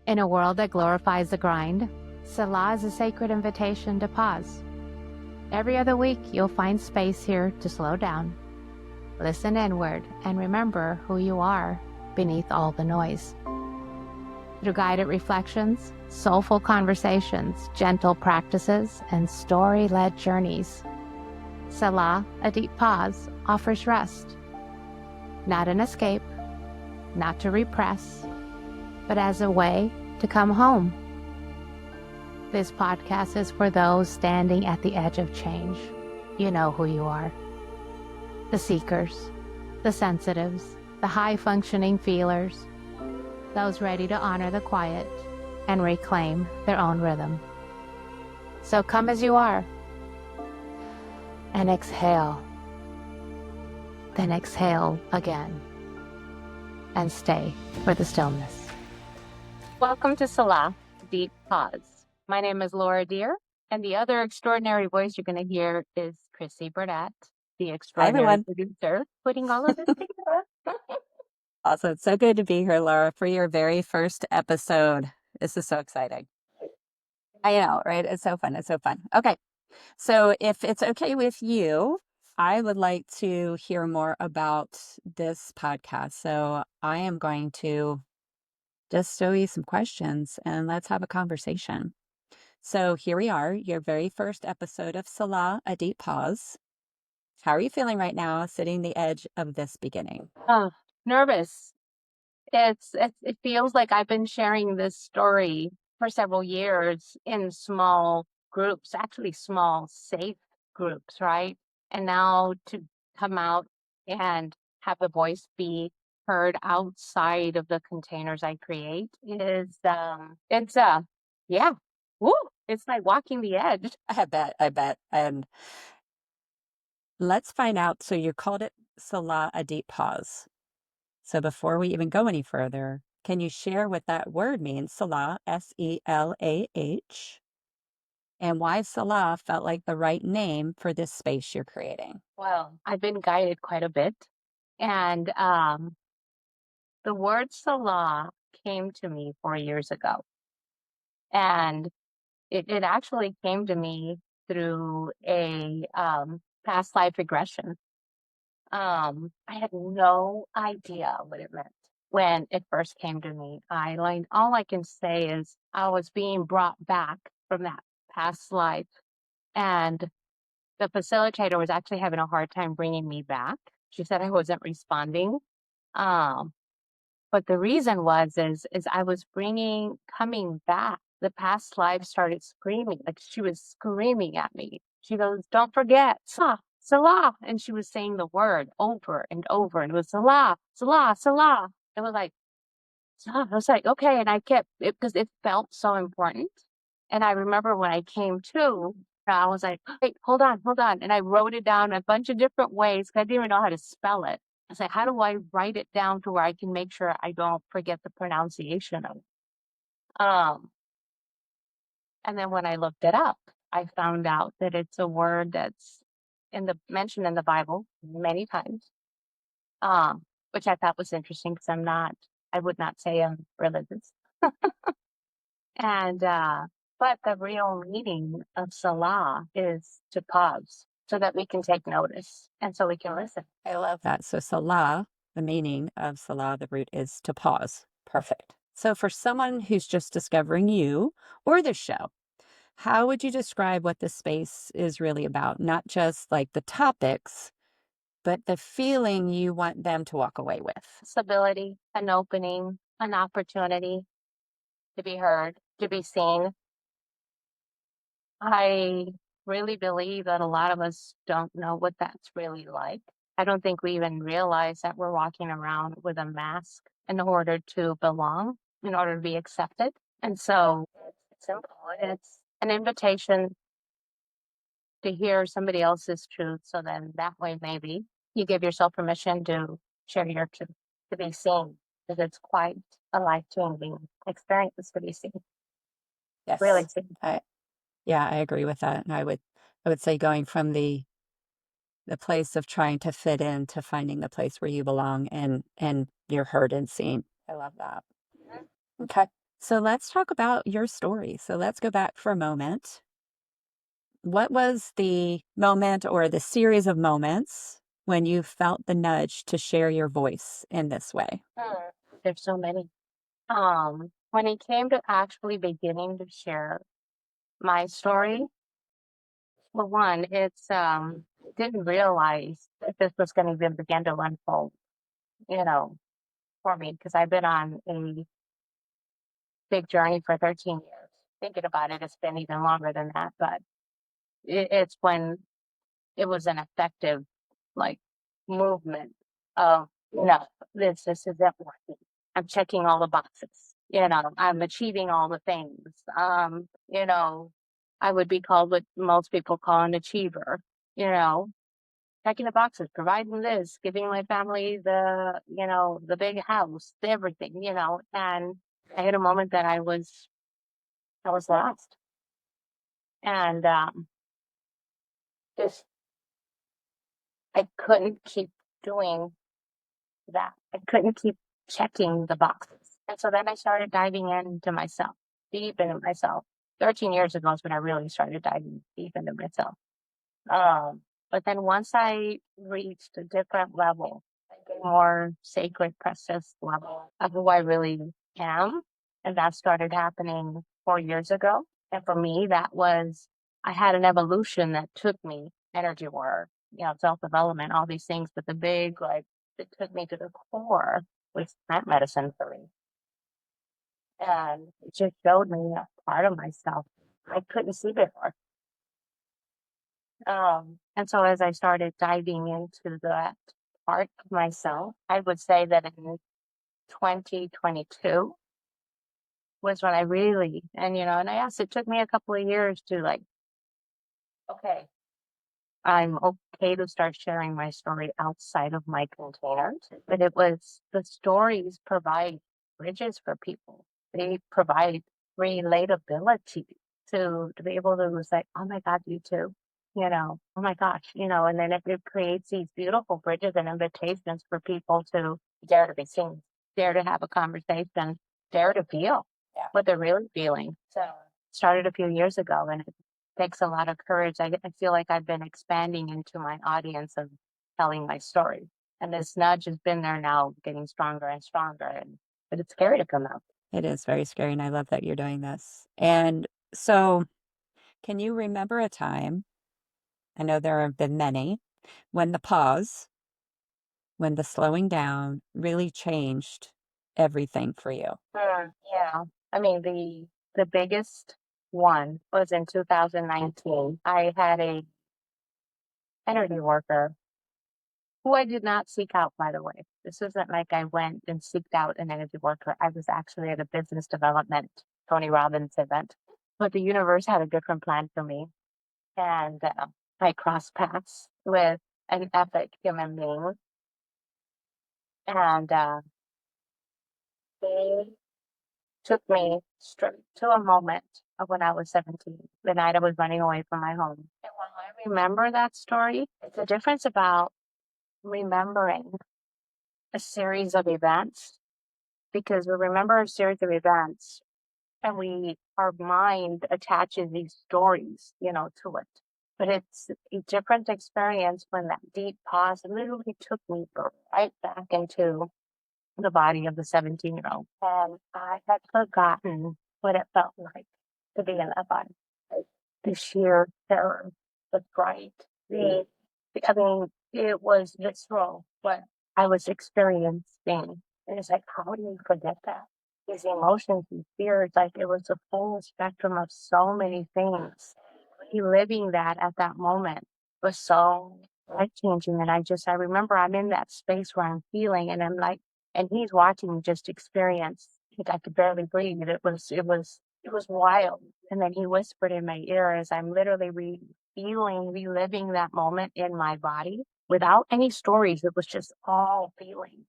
In a world that glorifies the grind, Selah is a sacred invitation to pause. Every other week, you'll find space here to slow down, listen inward, and remember who you are beneath all the noise. Through guided reflections, soulful conversations, gentle practices, and story-led journeys, Selah, a deep pause, offers rest. Not an escape, not to repress, but as a way to come home. This podcast is for those standing at the edge of change. You know who you are. The seekers, the sensitives, the high-functioning feelers, those ready to honor the quiet and reclaim their own rhythm. So come as you are and exhale. Then exhale again and stay for the stillness. Welcome to Selah, Deep Pause. My name is Laura Deir, and the other extraordinary voice you're going to hear is Krissi Burdette, the extraordinary producer, putting all of this together. Awesome. It's so good to be here, Laura, for your very first episode. This is so exciting. I know, right? It's so fun. It's so fun. Okay. So if it's okay with you, I would like to hear more about this podcast. So I am going to just show you some questions and let's have a conversation. So here we are, your very first episode of Selah, a Deep Pause. How are you feeling right now, sitting the edge of this beginning? Oh, nervous. It feels like I've been sharing this story for several years in small groups, actually small, safe groups, right? And now to come out and have the voice be heard outside of the containers I create is yeah. Woo! It's like walking the edge. I bet. And let's find out. So you called it Selah, a Deep Pause. So before we even go any further, can you share what that word means, Selah, S-E-L-A-H, and why Selah felt like the right name for this space you're creating? Well, I've been guided quite a bit, and the word Selah came to me 4 years ago, and it actually came to me through a past life regression. I had no idea what it meant when it first came to me. All I can say is I was being brought back from that past life, and the facilitator was actually having a hard time bringing me back. She said I wasn't responding. Um, but the reason is I was coming back. The past life started screaming, like she was screaming at me. She goes, "Don't forget, Salah, Salah." And she was saying the word over and over. And it was Salah, Salah, Salah. It was like, Salah. I was like, okay. And I kept it because it felt so important. And I remember when I came to, I was like, "Wait, hold on, hold on." And I wrote it down a bunch of different ways because I didn't even know how to spell it. I was like, how do I write it down to where I can make sure I don't forget the pronunciation of it? And then when I looked it up, I found out that it's a word that's mentioned in the Bible many times, which I thought was interesting because I would not say I'm religious. And but the real meaning of Salah is to pause so that we can take notice and so we can listen. I love that. So Salah, the meaning of Salah, the root is to pause. Perfect. So for someone who's just discovering you or the show, how would you describe what this space is really about? Not just like the topics, but the feeling you want them to walk away with. Stability, an opening, an opportunity to be heard, to be seen. I really believe that a lot of us don't know what that's really like. I don't think we even realize that we're walking around with a mask in order to belong, in order to be accepted. And so it's simple. It's an invitation to hear somebody else's truth. So then that way, maybe you give yourself permission to share your truth, to be seen, because it's quite a life-changing experience to be seen. Yes. Really seen. Yeah, I agree with that. And I would say going from the place of trying to fit in to finding the place where you belong and you're heard and seen. I love that. Okay. So let's talk about your story. So let's go back for a moment. What was the moment or the series of moments when you felt the nudge to share your voice in this way? There's so many. When it came to actually beginning to share my story, well, one, it's didn't realize that this was going to even begin to unfold, you know, for me because I've been on a big journey for 13 years. Thinking about it, it's been even longer than that, but it's when it was an effective, like, movement of, no, this isn't working. I'm checking all the boxes. I'm achieving all the things. You know, I would be called what most people call an achiever, you know, checking the boxes, providing this, giving my family the big house, everything, and I had a moment that I was lost. And just I couldn't keep doing that. I couldn't keep checking the boxes. And so then I started diving into myself, deep into myself. 13 years ago is when I really started diving deep into myself. Um, but then once I reached a different level, like a more sacred, precious level of who I really am, and that started happening 4 years ago. And for me, I had an evolution that took me energy work, self development, all these things. But the big, like, it took me to the core was plant medicine for me. And it just showed me a part of myself I couldn't see before. And so as I started diving into that part of myself, I would say that in 2022 was when I really, and I asked, it took me a couple of years to, like, okay, I'm okay to start sharing my story outside of my containers. But it was the stories provide bridges for people. They provide relatability to be able to say, oh my God, you too. Oh my gosh, and then it creates these beautiful bridges and invitations for people to dare to be seen, dare to have a conversation, dare to feel what they're really feeling. So started a few years ago, and it takes a lot of courage. I feel like I've been expanding into my audience of telling my story. And this nudge has been there now, getting stronger and stronger. But it's scary to come out. It is very scary, and I love that you're doing this. And so, can you remember a time? I know there have been many, when the pause, when the slowing down really changed everything for you. Yeah. I mean, the biggest one was in 2019. I had a energy worker who I did not seek out, by the way. This isn't like I went and seeked out an energy worker. I was actually at a business development Tony Robbins event, but the universe had a different plan for me. And I crossed paths with an epic human being. And they took me straight to a moment of when I was 17, the night I was running away from my home. And when I remember that story, it's a difference about remembering a series of events, because we remember a series of events and our mind attaches these stories, to it. But it's a different experience when that deep pause literally took me right back into the body of the 17-year-old. And I had forgotten what it felt like to be in that body. Like, the sheer terror, the fright, I mean, it was visceral what I was experiencing. And it's like, how do you forget that? These emotions and fears, like, it was a full spectrum of so many things. Reliving that at that moment was so life changing. And I remember I'm in that space where I'm feeling, and I'm like, and he's watching me just experience. Like, I could barely breathe. It was wild. And then he whispered in my ear as I'm literally reliving that moment in my body without any stories. It was just all feeling.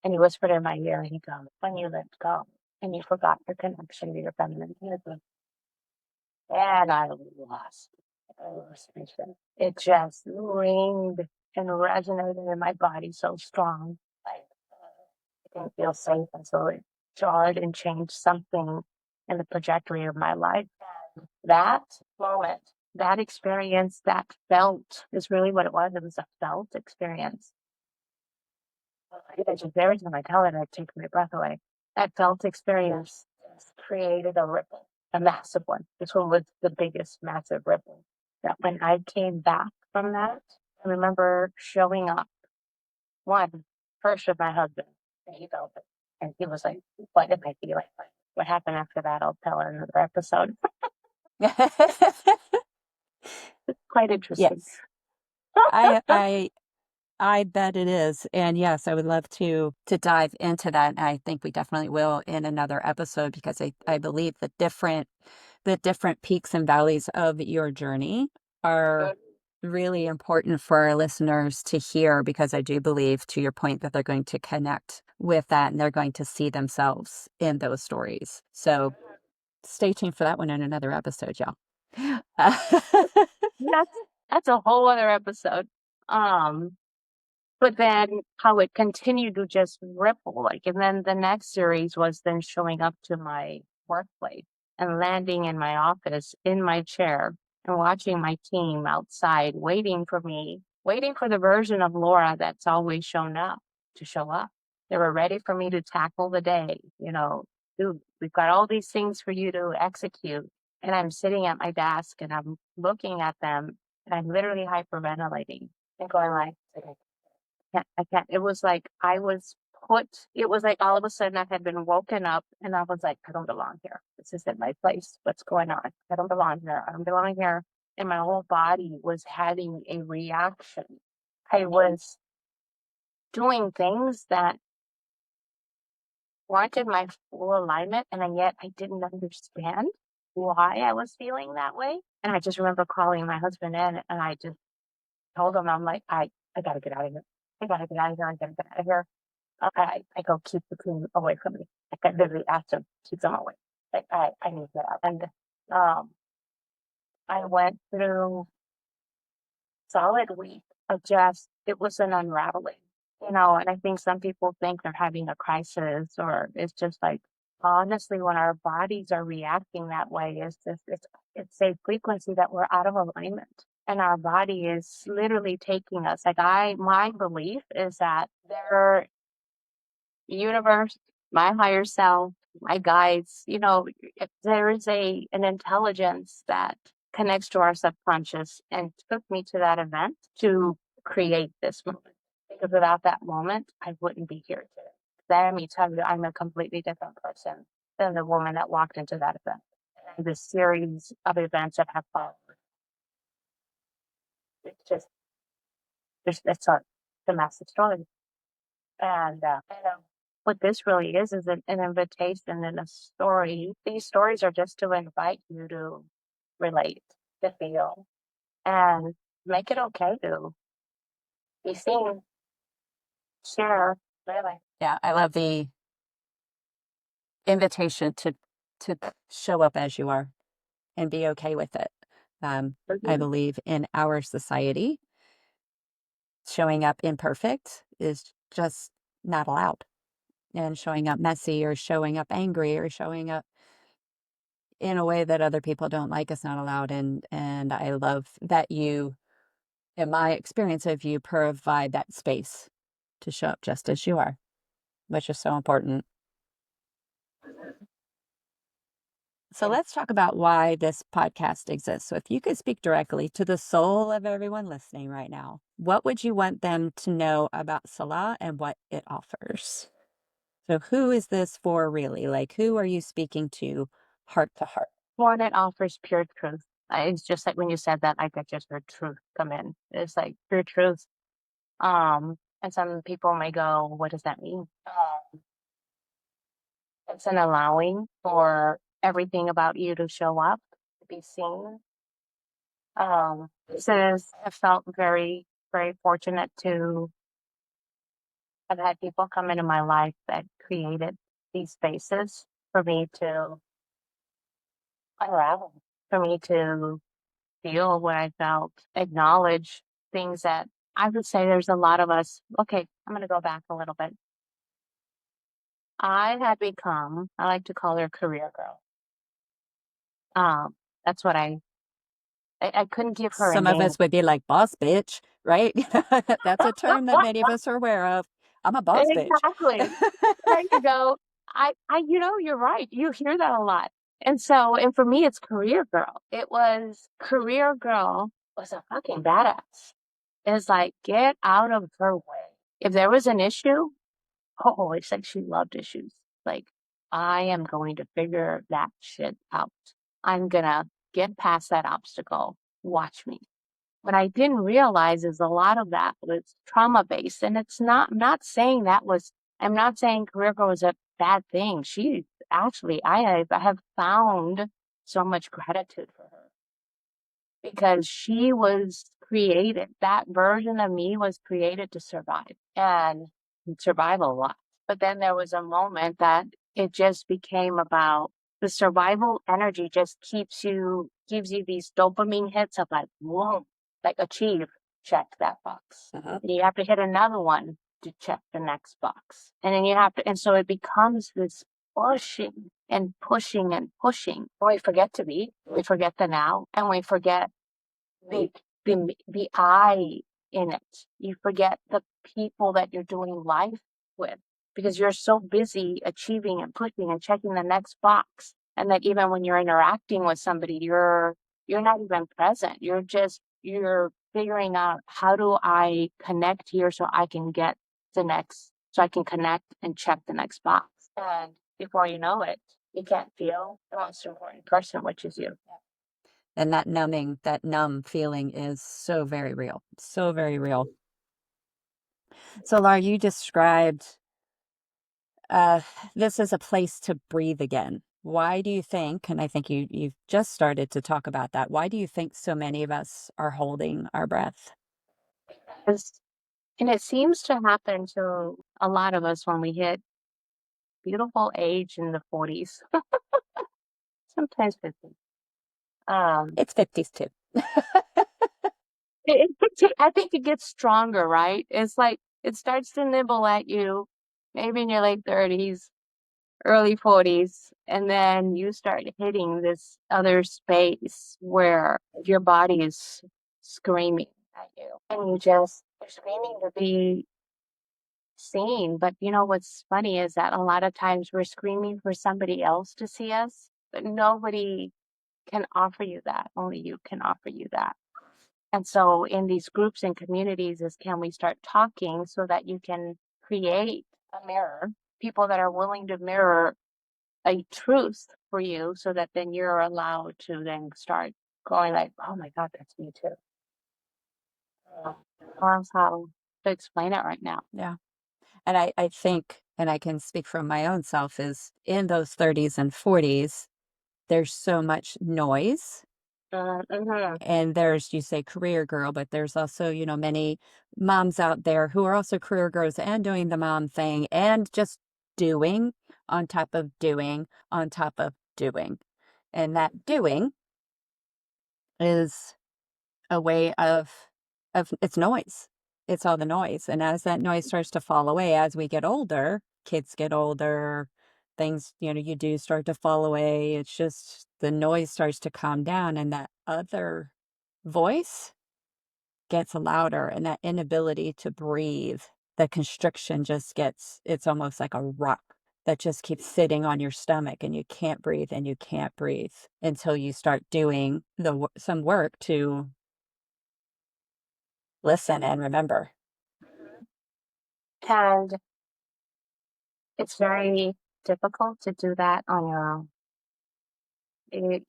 And he whispered in my ear, and he goes, when you let go and you forgot your connection to your feminine energy. And I lost vision. It just ringed and resonated in my body so strong. Like, I didn't feel safe. And so it jarred and changed something in the trajectory of my life. That moment, that experience, that felt is really what it was. It was a felt experience. Just every time I tell it, I take my breath away. That felt experience created a ripple, a massive one. This one was the biggest, massive ripple. That when I came back from that, I remember showing up, one, first with my husband, and he felt it. And he was like, what am I feeling? What happened after that, I'll tell in another episode. It's quite interesting. Yes. I bet it is. And yes, I would love to dive into that. And I think we definitely will in another episode, because I believe the different peaks and valleys of your journey are really important for our listeners to hear, because I do believe, to your point, that they're going to connect with that and they're going to see themselves in those stories. So stay tuned for that one in another episode, y'all. That's a whole other episode. But then how it continued to just ripple, and then the next series was then showing up to my workplace and landing in my office in my chair and watching my team outside waiting for me, waiting for the version of Laura that's always shown up to show up. They were ready for me to tackle the day. Dude, we've got all these things for you to execute. And I'm sitting at my desk and I'm looking at them and I'm literally hyperventilating and going like, I can't. It was like it was like all of a sudden I had been woken up and I was like, I don't belong here. This isn't my place. What's going on? I don't belong here. I don't belong here. And my whole body was having a reaction. I was doing things that weren't in my full alignment, and yet I didn't understand why I was feeling that way. And I just remember calling my husband in and I just told him, I'm like, I gotta get out of here. I gotta get out of here. I gotta get out of here. I go, keep the team away from me. I literally asked him, keep them away. I need to get out. And I went through solid week of it was an unraveling, and I think some people think they're having a crisis, or it's just like, honestly, when our bodies are reacting that way, it's a frequency that we're out of alignment. And our body is literally taking us. My belief is that universe, my higher self, my guides, if there is an intelligence that connects to our subconscious and took me to that event to create this moment. Because without that moment, I wouldn't be here today. Let me tell you, I'm a completely different person than the woman that walked into that event. And the series of events that have followed. It's just, it's a massive story. And what this really is an invitation and a story. These stories are just to invite you to relate, to feel, and make it okay to be seen, share, really. Yeah, I love the invitation to show up as you are and be okay with it. I believe in our society, showing up imperfect is just not allowed. And showing up messy or showing up angry or showing up in a way that other people don't like is not allowed. And I love that you, in my experience of you, provide that space to show up just as you are, which is so important. So let's talk about why this podcast exists. So if you could speak directly to the soul of everyone listening right now, what would you want them to know about Selah and what it offers? So who is this for really? Like, who are you speaking to heart to heart? One, it offers pure truth. It's just like when you said that, I just heard truth come in. It's like pure truth. And some people may go, what does that mean? It's an allowing for everything about you to show up, to be seen. I felt very, very fortunate to have had people come into my life that created these spaces for me to unravel, for me to feel what I felt, acknowledge things that I would say there's a lot of us. Okay, I'm going to go back a little bit. I had become, I like to call her career girl. That's what I couldn't give her a Some of name. us would be like, boss bitch, right? That's a term that many of us are aware of. I'm a boss bitch. Exactly. There you go. You're right. You hear that a lot. And so, and for me, it's career girl. It was career girl was a fucking badass. It's like, get out of her way. If there was an issue, oh, it's like she loved issues. Like, I am going to figure that shit out. I'm gonna get past that obstacle. Watch me. What I didn't realize is a lot of that was trauma based. And I'm not saying career girl was a bad thing. She actually, I have found so much gratitude for her because she was created. That version of me was created to survive and survive a lot. But then there was a moment that it just became about the survival energy just gives you these dopamine hits of like, whoa, like achieve, check that box. Uh-huh. And you have to hit another one to check the next box. And then and so it becomes this pushing and pushing and pushing. We forget to be, we forget the now, and we forget the the I in it. You forget the people that you're doing life with because you're so busy achieving and pushing and checking the next box. And that even when you're interacting with somebody, you're not even present. You're figuring out how do I connect here so I can get so I can connect and check the next box. And before you know it, you can't feel the most important person, which is you. And that numb feeling is so very real. So very real. So, Laura, you described this is a place to breathe again. Why do you think, and I think you've just started to talk about that, why do you think so many of us are holding our breath? And it seems to happen to a lot of us when we hit beautiful age in the 40s, sometimes 50s. Um, It's 50s too. I think it gets stronger, right? It's like it starts to nibble at you, maybe in your late 30s, early 40s, and then you start hitting this other space where your body is screaming at you, and you're screaming to be seen. But you know what's funny is that a lot of times we're screaming for somebody else to see us, but nobody can offer you that. Only you can offer you that. And so in these groups and communities is can we start talking so that you can create a mirror, people that are willing to mirror a truth for you so that then you're allowed to then start going like, oh my God, that's me too. That's how to explain it right now. Yeah. And I think, and I can speak from my own self, is in those 30s and 40s, there's so much noise. Mm-hmm. And there's, you say career girl, but there's also, many moms out there who are also career girls and doing the mom thing and just doing on top of doing on top of doing. And that doing is a way of it's noise. It's all the noise. And as that noise starts to fall away, as we get older, kids get older, things, you do start to fall away. It's just the noise starts to calm down and that other voice gets louder and that inability to breathe, the constriction just it's almost like a rock that just keeps sitting on your stomach and you can't breathe and you can't breathe until you start doing some work to listen and remember. And it's very difficult to do that on your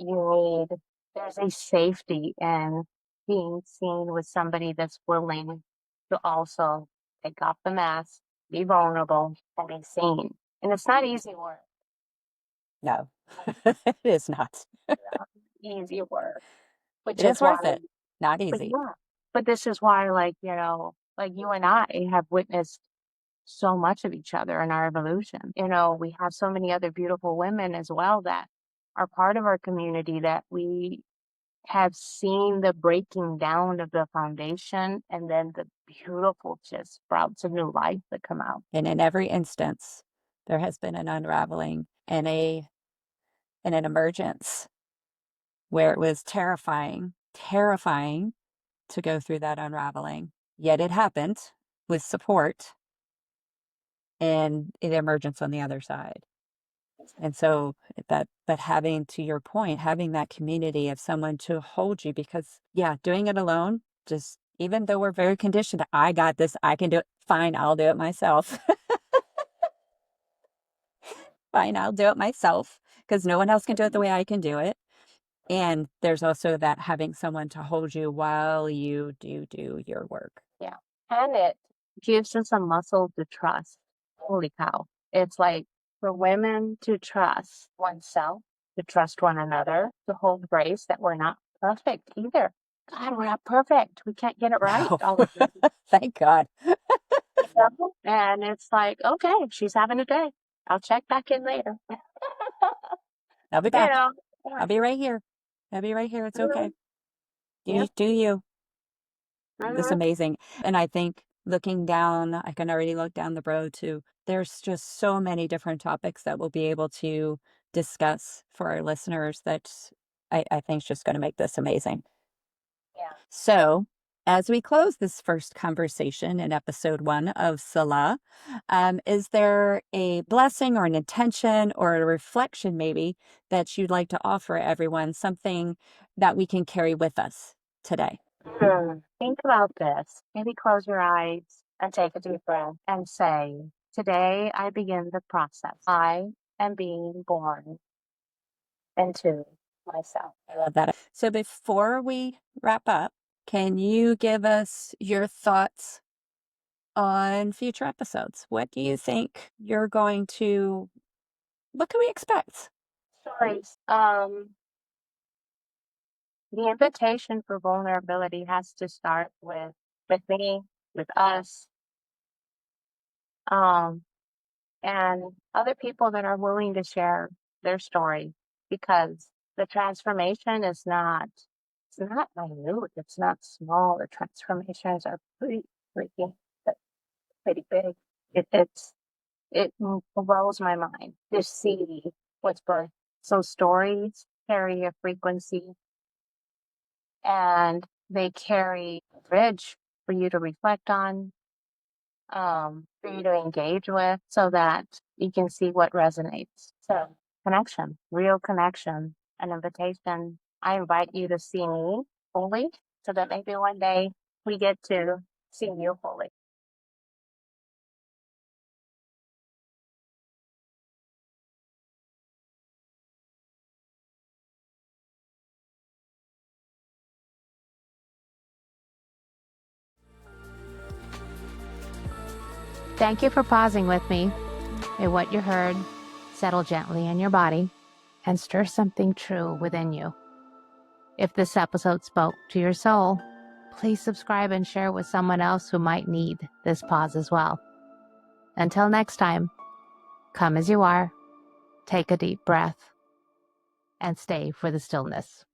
own. There's a safety in being seen with somebody that's willing to also take off the mask, be vulnerable, and be seen. And it's not easy work. No, it is not. Easy work, which It is is why, worth it. Not but easy. yeah, but this is why, like you and I have witnessed so much of each other in our evolution. We have so many other beautiful women as well that are part of our community that we have seen the breaking down of the foundation and then the beautiful just sprouts of new life that come out. And in every instance, there has been an unraveling and an emergence where it was terrifying to go through that unraveling. Yet it happened with support and an emergence on the other side. And so but having, to your point, having that community of someone to hold you, because doing it alone, just, even though we're very conditioned, I got this, I can do it, fine, I'll do it myself. Fine, I'll do it myself, because no one else can do it the way I can do it. And there's also that having someone to hold you while you do your work. Yeah. And it gives us a muscle to trust. Holy cow. It's like for women to trust oneself, to trust one another, to hold grace that we're not perfect either. God, we're not perfect. We can't get it right No. all the time. Thank God. And it's like, okay, she's having a day. I'll check back in later. I'll be You back. know, I'll be right here. I'll be right here. It's okay. Yep. Do you. It's Mhm. amazing. And I think looking down, I can already look down the road to, there's just so many different topics that we'll be able to discuss for our listeners that I think is just going to make this amazing. Yeah. So as we close this first conversation in episode 1 of Selah, is there a blessing or an intention or a reflection maybe that you'd like to offer everyone, something that we can carry with us today? Think about this. Maybe close your eyes and take a deep breath and say, today I begin the process. I am being born into myself. I love that. So before we wrap up, can you give us your thoughts on future episodes? What do you think what can we expect? Stories. The invitation for vulnerability has to start with me, with us, and other people that are willing to share their story, because the transformation is not, it's not minute, it's not small. The transformations are pretty freaking, pretty big. It blows my mind to see what's birth. So stories carry a frequency, and they carry a bridge for you to reflect on, for you to engage with, so that you can see what resonates. So connection, real connection, an invitation. I invite you to see me fully, so that maybe one day we get to see you fully. Thank you for pausing with me. May what you heard settle gently in your body and stir something true within you. If this episode spoke to your soul, please subscribe and share with someone else who might need this pause as well. Until next time, come as you are, take a deep breath, and stay for the stillness.